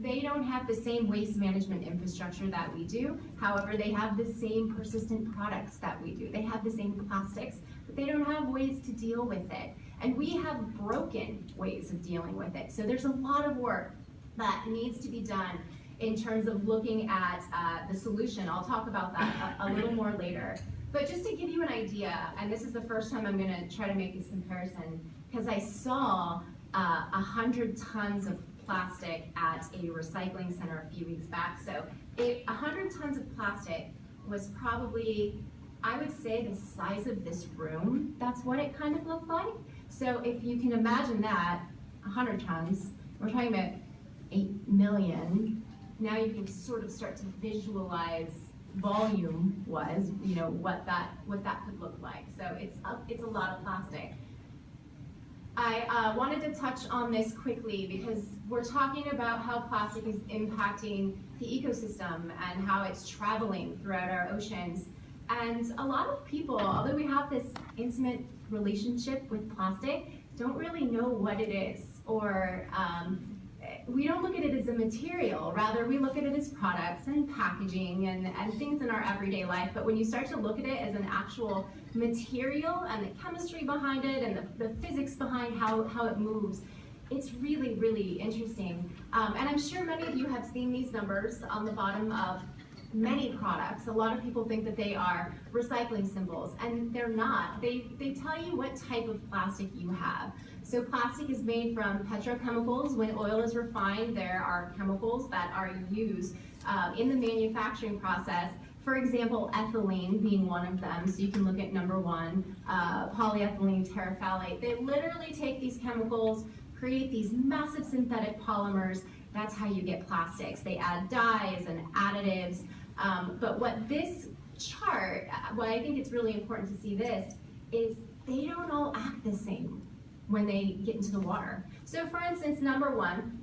they don't have the same waste management infrastructure that we do. However, they have the same persistent products that we do. They have the same plastics, but they don't have ways to deal with it. And we have broken ways of dealing with it. So there's a lot of work that needs to be done in terms of looking at the solution. I'll talk about that a little more later. But just to give you an idea, and this is the first time I'm gonna try to make this comparison, because I saw 100 tons of plastic at a recycling center a few weeks back. So 100 tons of plastic was probably, I would say, the size of this room. That's what it kind of looked like. So if you can imagine that, 100 tons, we're talking about 8 million. Now you can sort of start to visualize volume was, you know, what that could look like. So it's a lot of plastic. I wanted to touch on this quickly because we're talking about how plastic is impacting the ecosystem and how it's traveling throughout our oceans. And a lot of people, although we have this intimate relationship with plastic, don't really know what it is, or we don't look at it as a material. Rather, we look at it as products and packaging and things in our everyday life. But when you start to look at it as an actual material and the chemistry behind it and the physics behind how it moves, it's really, really interesting. And I'm sure many of you have seen these numbers on the bottom of many products. A lot of people think that they are recycling symbols, and they're not. They tell you what type of plastic you have. So plastic is made from petrochemicals. When oil is refined, there are chemicals that are used in the manufacturing process. For example, ethylene being one of them. So you can look at number one, polyethylene terephthalate. They literally take these chemicals, create these massive synthetic polymers. That's how you get plastics. They add dyes and additives. But what this chart, why I think it's really important to see this, is they don't all act the same when they get into the water. So for instance, number one,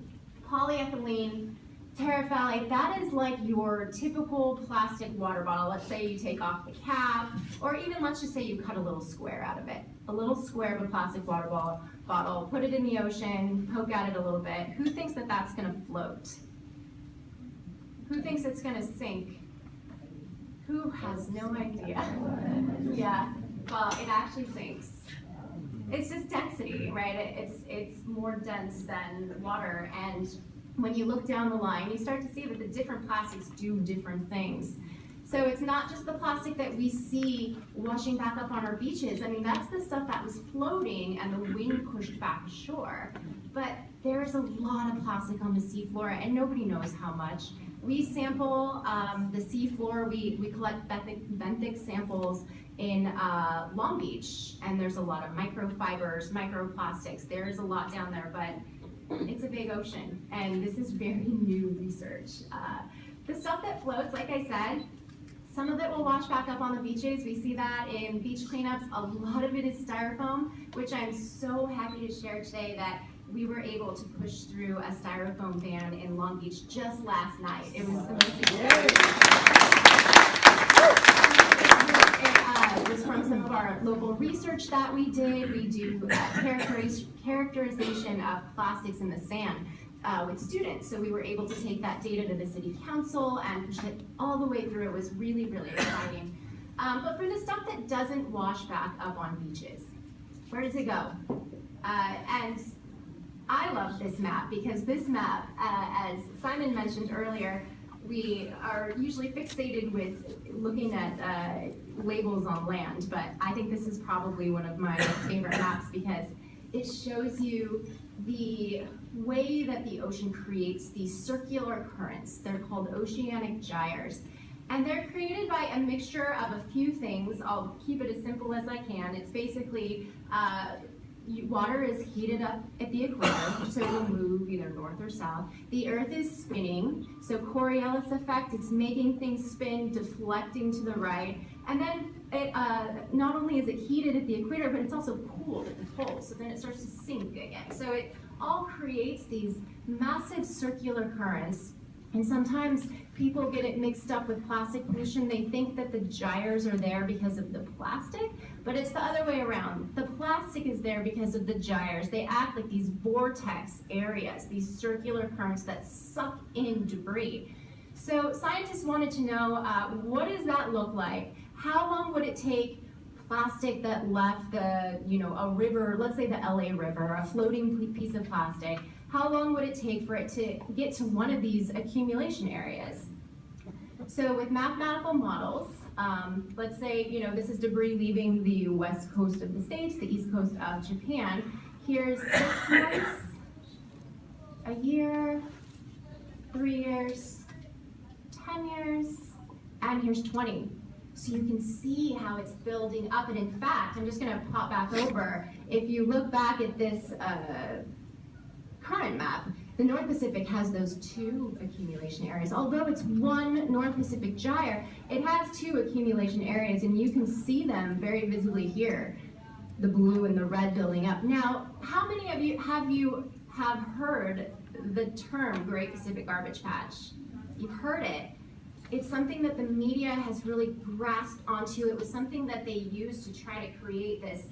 polyethylene terephthalate, that is like your typical plastic water bottle. Let's say you take off the cap, or even let's just say you cut a little square out of it. A little square of a plastic water bottle, put it in the ocean, poke at it a little bit. Who thinks that that's gonna float? Who thinks it's gonna sink? Who has no idea? Yeah, well, it actually sinks. It's just density, right? It's more dense than water, and when you look down the line, you start to see that the different plastics do different things. So it's not just the plastic that we see washing back up on our beaches. I mean, that's the stuff that was floating and the wind pushed back ashore. But there's a lot of plastic on the seafloor, and nobody knows how much. We sample the seafloor, we collect benthic samples in Long Beach, and there's a lot of microfibers, microplastics. There's a lot down there, but it's a big ocean, and this is very new research. The stuff that floats, like I said, some of it will wash back up on the beaches. We see that in beach cleanups. A lot of it is styrofoam, which I'm so happy to share today that we were able to push through a styrofoam ban in Long Beach just last night. It was the most exciting. It was from some of our local research that we did. We do characterization of plastics in the sand with students. So we were able to take that data to the city council and push it all the way through. It was really, really exciting. But for the stuff that doesn't wash back up on beaches, where does it go? And I love this map because this map, as Simon mentioned earlier, we are usually fixated with looking at labels on land, but I think this is probably one of my favorite maps because it shows you the way that the ocean creates these circular currents. They're called oceanic gyres. And they're created by a mixture of a few things. I'll keep it as simple as I can. It's basically water is heated up at the equator, so it will move either north or south. The earth is spinning, so Coriolis effect, it's making things spin, deflecting to the right. And then it, not only is it heated at the equator, but it's also cooled at the poles, so then it starts to sink again. So it all creates these massive circular currents And sometimes people get it mixed up with plastic pollution. They think that the gyres are there because of the plastic, but it's the other way around. The plastic is there because of the gyres. They act like these vortex areas, these circular currents that suck in debris. So scientists wanted to know, what does that look like? How long would it take plastic that left a river, let's say the LA River, a floating piece of plastic, how long would it take for it to get to one of these accumulation areas? So with mathematical models, let's say, this is debris leaving the west coast of the States, the east coast of Japan. Here's 6 months, a year, 3 years, 10 years, and here's 20. So you can see how it's building up, and in fact, I'm just gonna pop back over. If you look back at this current map, the North Pacific has those 2 accumulation areas. Although it's one North Pacific gyre, it has 2 accumulation areas, and you can see them very visibly here, the blue and the red building up. Now, how many of you have heard the term Great Pacific Garbage Patch? You've heard it. It's something that the media has really grasped onto. It was something that they used to try to create this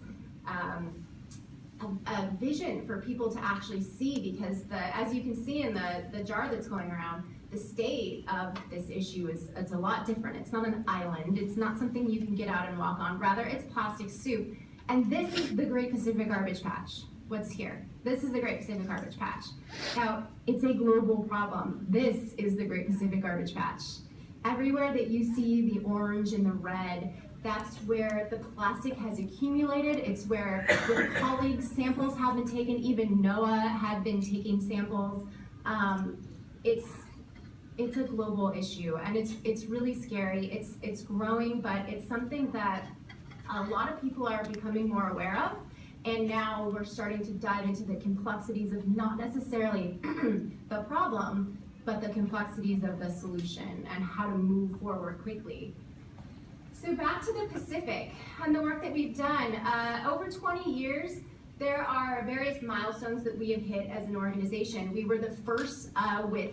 a vision for people to actually see, because as you can see in the jar that's going around, the state of this issue it's a lot different. It's not an island. It's not something you can get out and walk on. Rather, it's plastic soup. And this is the Great Pacific Garbage Patch. What's here? This is the Great Pacific Garbage Patch. Now, it's a global problem. This is the Great Pacific Garbage Patch. Everywhere that you see the orange and the red, that's where the plastic has accumulated. It's where the colleagues' samples have been taken. Even NOAA had been taking samples. It's a global issue, and it's really scary. It's growing, but it's something that a lot of people are becoming more aware of. And now we're starting to dive into the complexities of not necessarily the problem, but the complexities of the solution and how to move forward quickly. So back to the Pacific and the work that we've done. Over 20 years, there are various milestones that we have hit as an organization. We were the first with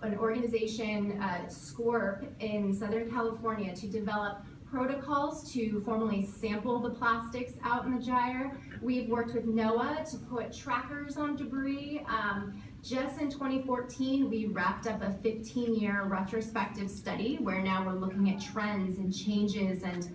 an organization, SCORP, in Southern California to develop protocols to formally sample the plastics out in the gyre. We've worked with NOAA to put trackers on debris. Just in 2014, we wrapped up a 15-year retrospective study where now we're looking at trends and changes, and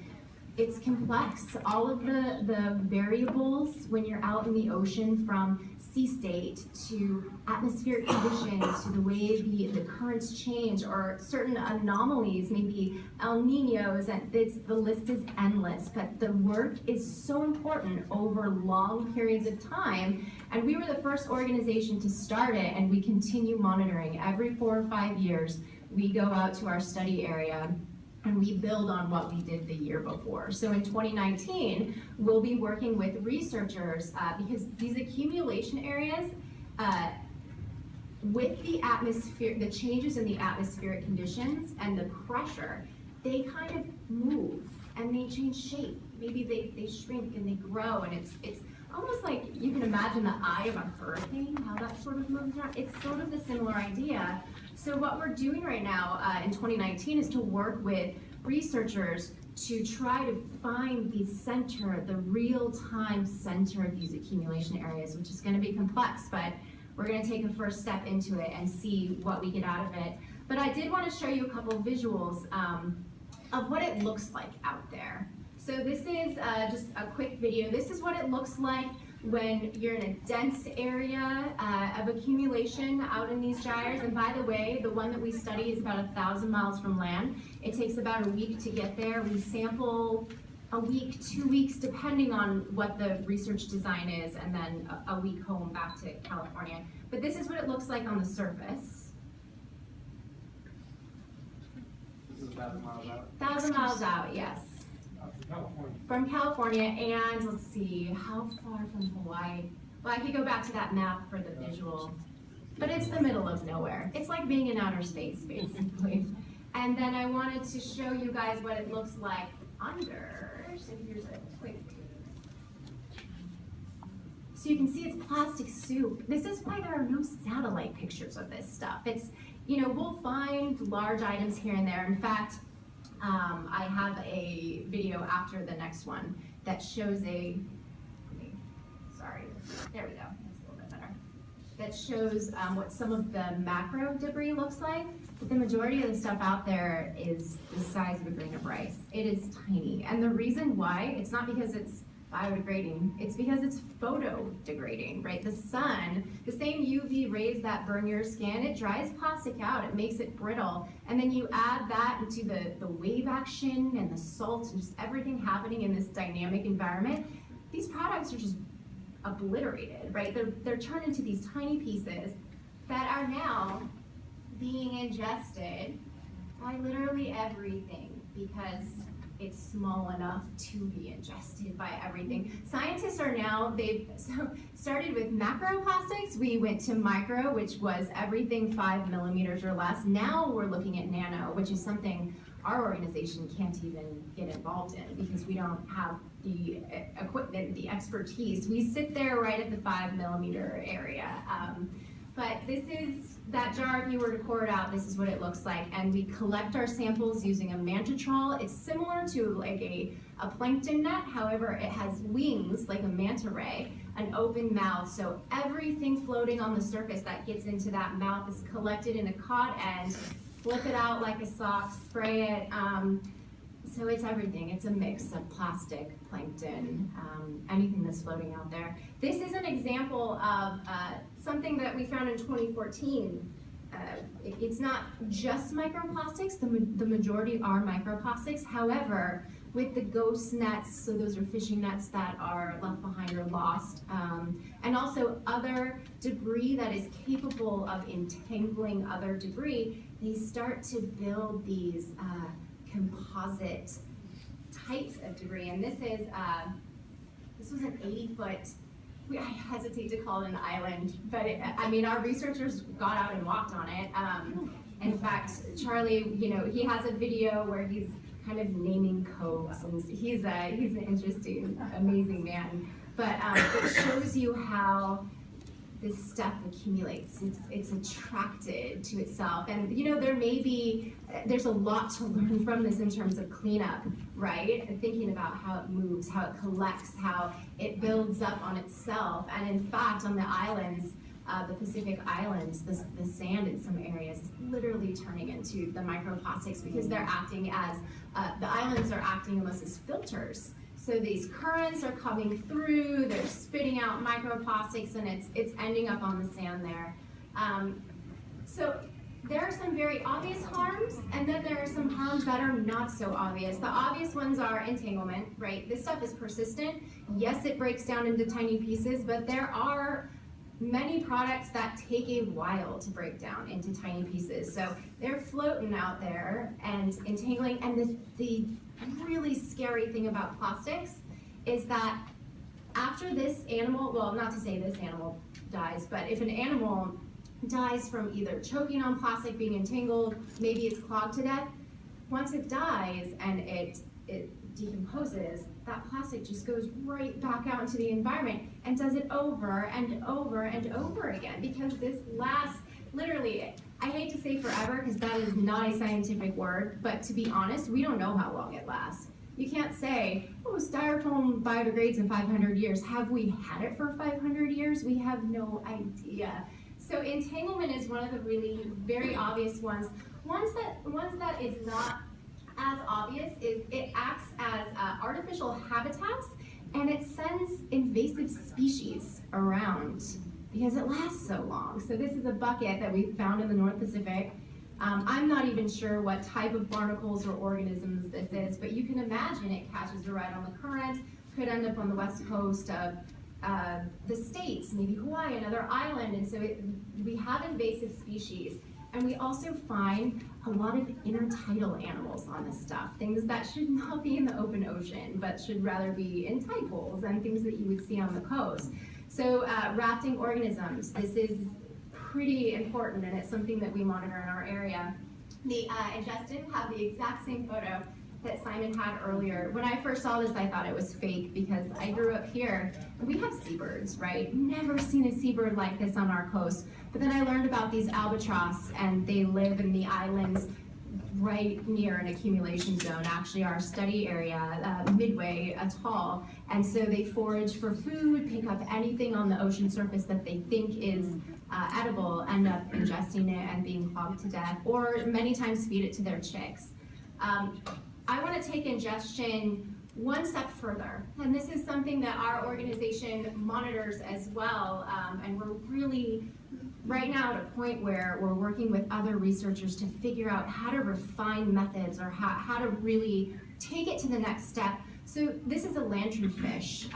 it's complex. All of the variables when you're out in the ocean, from sea state to atmospheric conditions to the way the currents change, or certain anomalies, maybe El Niños, and the list is endless. But the work is so important over long periods of time, and we were the first organization to start it, and we continue monitoring. Every 4 or 5 years, we go out to our study area and we build on what we did the year before. So in 2019, we'll be working with researchers because these accumulation areas, with the atmosphere, the changes in the atmospheric conditions and the pressure, they kind of move and they change shape. Maybe they shrink and they grow, and it's almost like you can imagine the eye of a hurricane, how that sort of moves around. It's sort of a similar idea. So what we're doing right now in 2019 is to work with researchers to try to find the center, the real-time center of these accumulation areas, which is going to be complex, but we're going to take a first step into it and see what we get out of it. But I did want to show you a couple of visuals of what it looks like out there. So this is just a quick video. This is what it looks like when you're in a dense area of accumulation out in these gyres. And by the way, the one that we study is about 1,000 miles from land. It takes about a week to get there. We sample a week, 2 weeks, depending on what the research design is, and then a week home back to California. But this is what it looks like on the surface. This is 1,000 miles out? 1,000 miles out, yes. From California, and let's see, how far from Hawaii? Well, I could go back to that map for the visual, but it's the middle of nowhere. It's like being in outer space, basically. And then I wanted to show you guys what it looks like under. So here's a quick. So you can see it's plastic soup. This is why there are no satellite pictures of this stuff. we'll find large items here and there. In fact, I have a video after the next one that shows there we go, that's a little bit better. That shows what some of the macro debris looks like, but the majority of the stuff out there is the size of a grain of rice. It is tiny, and the reason why, it's not because it's biodegrading, it's because it's photodegrading, right? The sun, the same UV rays that burn your skin, it dries plastic out, it makes it brittle, and then you add that into the wave action and the salt and just everything happening in this dynamic environment, these products are just obliterated, right? They're turned into these tiny pieces that are now being ingested by literally everything because it's small enough to be ingested by everything. Scientists are now, they've started with macroplastics, we went to micro, which was everything 5 millimeters or less. Now we're looking at nano, which is something our organization can't even get involved in because we don't have the equipment, the expertise. We sit there right at the 5 millimeter area. But this is that jar. If you were to pour it out, this is what it looks like. And we collect our samples using a manta trawl. It's similar to like a plankton net. However, it has wings like a manta ray, an open mouth. So everything floating on the surface that gets into that mouth is collected in a cod end, flip it out like a sock, spray it. So it's everything. It's a mix of plastic, plankton, anything that's floating out there. This is an example of something that we found in 2014. It's not just microplastics. The majority are microplastics. However, with the ghost nets, so those are fishing nets that are left behind or lost, and also other debris that is capable of entangling other debris, they start to build these composite types of debris. And this was an 80-foot, I hesitate to call it an island, but our researchers got out and walked on it. In fact, Charlie, he has a video where he's kind of naming coves, and he's an interesting, amazing man. But it shows you how this stuff accumulates. It's attracted to itself, and there's a lot to learn from this in terms of cleanup, right? And thinking about how it moves, how it collects, how it builds up on itself. And in fact, on the islands, the Pacific Islands, the sand in some areas is literally turning into the microplastics because they're acting as, the islands are acting almost as filters. So these currents are coming through, they're spitting out microplastics, and it's ending up on the sand there. So there are some very obvious harms, and then there are some harms that are not so obvious. The obvious ones are entanglement, right? This stuff is persistent. Yes, it breaks down into tiny pieces, but there are many products that take a while to break down into tiny pieces. So they're floating out there and entangling, and the really scary thing about plastics is that after this animal, well, not to say this animal dies, but if an animal dies from either choking on plastic, being entangled, maybe it's clogged to death, once it dies and it decomposes, that plastic just goes right back out into the environment and does it over and over and over again, because this lasts literally, I hate to say forever because that is not a scientific word, but to be honest, we don't know how long it lasts. You can't say, oh, styrofoam biodegrades in 500 years. Have we had it for 500 years? We have no idea. So entanglement is one of the really very obvious ones. Ones that is not as obvious is it acts as artificial habitats, and it sends invasive species around because it lasts so long. So this is a bucket that we found in the North Pacific. I'm not even sure what type of barnacles or organisms this is, but you can imagine it catches a ride on the current, could end up on the west coast of the States, maybe Hawaii, another island, and so we have invasive species. And we also find a lot of intertidal animals on this stuff, things that should not be in the open ocean, but should rather be in tide pools and things that you would see on the coast. So rafting organisms, this is pretty important, and it's something that we monitor in our area. The ingested have the exact same photo that Simon had earlier. When I first saw this, I thought it was fake because I grew up here. We have seabirds, right? Never seen a seabird like this on our coast. But then I learned about these albatross, and they live in the islands right near an accumulation zone, actually our study area, Midway Atoll. And so they forage for food, pick up anything on the ocean surface that they think is edible, end up ingesting it and being clogged to death, or many times feed it to their chicks. I want to take ingestion one step further, and this is something that our organization monitors as well, and we're really right now at a point where we're working with other researchers to figure out how to refine methods or how to really take it to the next step. So this is a lanternfish,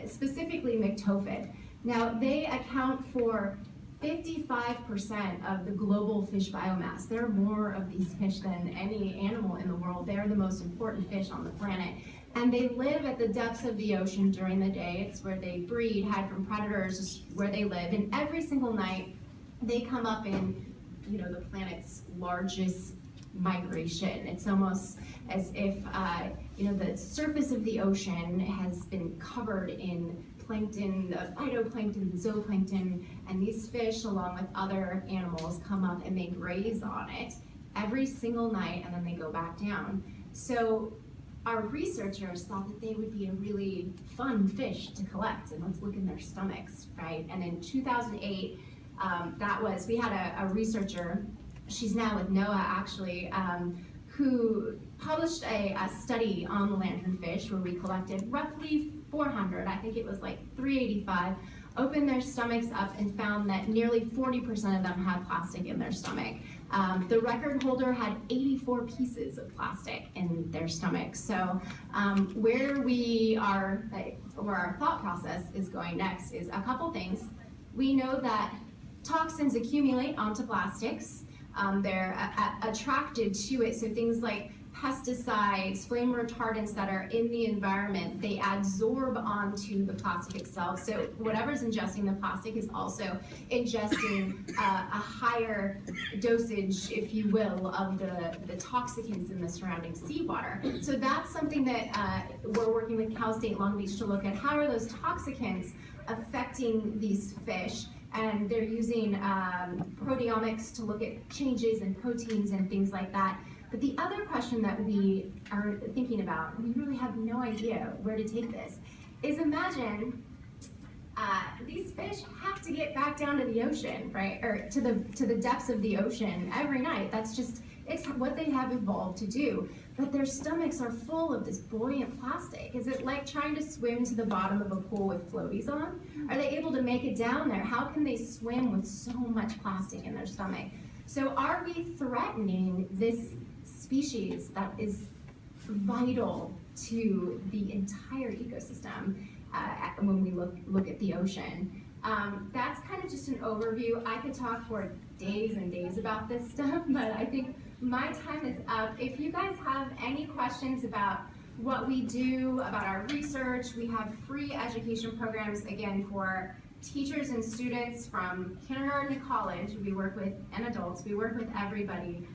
specifically Myctophid. Now they account for 55% of the global fish biomass. There are more of these fish than any animal in the world. They are the most important fish on the planet. And they live at the depths of the ocean during the day. It's where they breed, hide from predators, where they live. And every single night, they come up in, the planet's largest migration. It's almost as if, the surface of the ocean has been covered in plankton, the phytoplankton, the zooplankton, and these fish, along with other animals, come up and they graze on it every single night, and then they go back down. So our researchers thought that they would be a really fun fish to collect, and let's look in their stomachs, right? And in 2008, we had a researcher, she's now with NOAA actually, who published a study on the lanternfish where we collected roughly 400, I think it was like 385, opened their stomachs up and found that nearly 40% of them had plastic in their stomach. The record holder had 84 pieces of plastic in their stomach. So where our thought process is going next is a couple things. We know that toxins accumulate onto plastics. They're attracted to it, so things like pesticides, flame retardants that are in the environment, they absorb onto the plastic itself. So whatever's ingesting the plastic is also ingesting a higher dosage, if you will, of the toxicants in the surrounding seawater. So that's something that we're working with Cal State Long Beach to look at. How are those toxicants affecting these fish? And they're using proteomics to look at changes in proteins and things like that. But the other question that we are thinking about, we really have no idea where to take this, is imagine these fish have to get back down to the ocean, right? Or to the depths of the ocean every night. It's what they have evolved to do. But their stomachs are full of this buoyant plastic. Is it like trying to swim to the bottom of a pool with floaties on? Are they able to make it down there? How can they swim with so much plastic in their stomach? So are we threatening this species that is vital to the entire ecosystem when we look at the ocean? That's kind of just an overview. I could talk for days and days about this stuff, but I think my time is up. If you guys have any questions about what we do, about our research, we have free education programs, again, for teachers and students from kindergarten to college. We work with, and adults, we work with everybody.